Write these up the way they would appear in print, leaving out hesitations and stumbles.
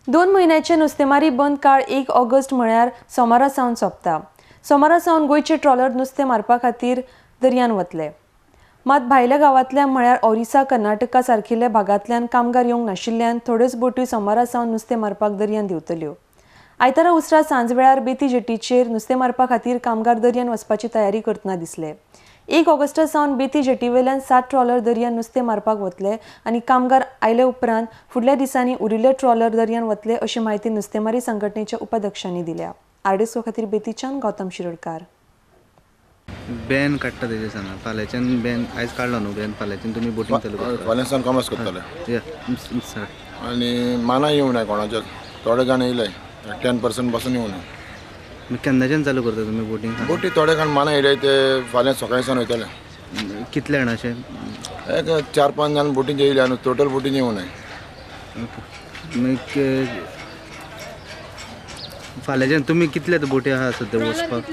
2 म्हयन्याचे नुस्तेमारी बंद काळ 1 ऑगस्ट म्हळ्यार सोमारा सावन सोंपता. सोमारा सावन गोंयचे ट्रॉलर नुस्तें मारपा खातीर दर्यान वतले. मात भायल्या गांवांतल्या म्हळ्यार ओरिसा, कर्नाटका सारकिल्ल्या भागांतल्यान कामगार येवंक नाशिल्ल्यान थोड्योच बोटी सोमारा सावन नुस्तें मारपाक दर्यान देंवतल्यो. आयतारा उसरा सांजवेळार बेती जेटीचेर नुस्तें मारपा खातीर कामगार दर्यान वचपाची तयारी करतना दिसले. 1 ऑगस्टा सावन बेती जेटीवेल्यान 7 ट्रॉलर दर्यान नुस्तें मारपाक वतले आनी कामगार आयले उपरांत फुडल्या दिसांनी उरिल्ले ट्रॉलर दर्यान वतले अशी माहिती नुस्तेमारी संघटनेच्या उपाध्यक्षांनी दिल्या. आरडीएसओ खातीर बेतीच्यान गौतम शिरोडकार. बॅन काडटा तेजे सांगा. फाल्यांच्यान बॅन आयज काडलो न्हू बॅन. फाल्यांच्यान तुमी बोटींग चालू करता. फाल्यांच्यान कॉमर्स करतले आनी माना येवं ना कोणाचे. थोडे जाण येयले 10% पासून येवं ना. केन्नाच्यान चालू करता तुमी बोटींग? बोटी थोडे जाण माना येयले ते फाल्यां सकाळींसान वयतले. कितले जाण अशे? एक 4-5 जाण बोटीन येयले आनी टोटल बोटीन येवं ना. फाल्यांच्यान तुमी कितले बोटी आहा सद्या वचपाक?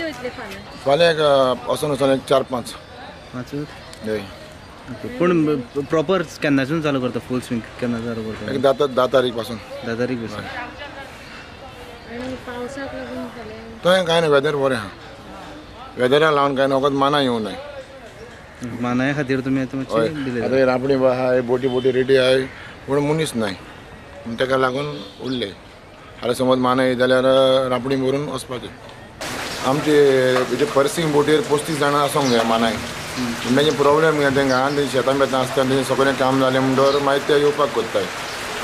फाल्यां एक वचून एक 4-5. पूण प्रॉपर केन्नाच्यान चालू करता? फूल स्विंग केन्ना चालू करता? एक 10 तारीख पासून. 10 तारीख पासून. थंय कांय ना, वेदर बरें आहा. वेदरा लावन कांय ना, वखद माना येवं ना. मानाया खातीर तुमी आतां मातशें डिले आतां रापणी आहाय, बोटी रेडी आहाय, पूण मनीस नाय. ताका लागून उरले. जाल्यार समज माना येयी जाल्यार रापणी व्हरून वचपाचें. आमचे हेजे पर्सिंग बोटीर 35 जाणां आसोंक जाय मानाय. तेंचे प्रॉब्लेम कितें तेंकां आनी शेतां बेतां आसता तेंचें सगळें काम जालें म्हणटोर मागीर ते येवपाक कोत्ताय.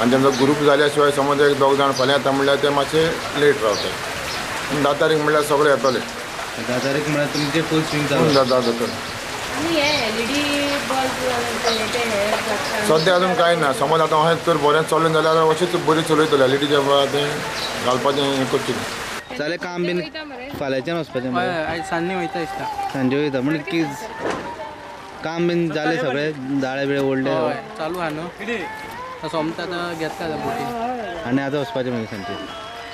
आनी तेंचो ग्रूप जाल्या शिवाय समज 1-2 जाण फाल्यां येता म्हणल्यार ते मातशे लेट रावताय. 10 तारीख म्हणल्यार सगळे येतले. 10 तारीख म्हळ्यार तुमचें फूल स्विंग चालू जाता. सद्या अजून कांय ना. समज आतां अशें तर बरें चललें जाल्यार अशेंच बरी चलयतले. एलईडीचे तें घालपाचें हें करचें. जाल्यार काम बीन फाल्यांच्यान वचपाचें? आयज सांजनी वयता दिसता. सांजे वयता म्हणजे की काम बीन जालें सगळें? दाळे बिळे ओडले चालू आहा न्हू. सोमता आतां घेता बोटी. आनी आतां वचपाचें मागीर सांजचे?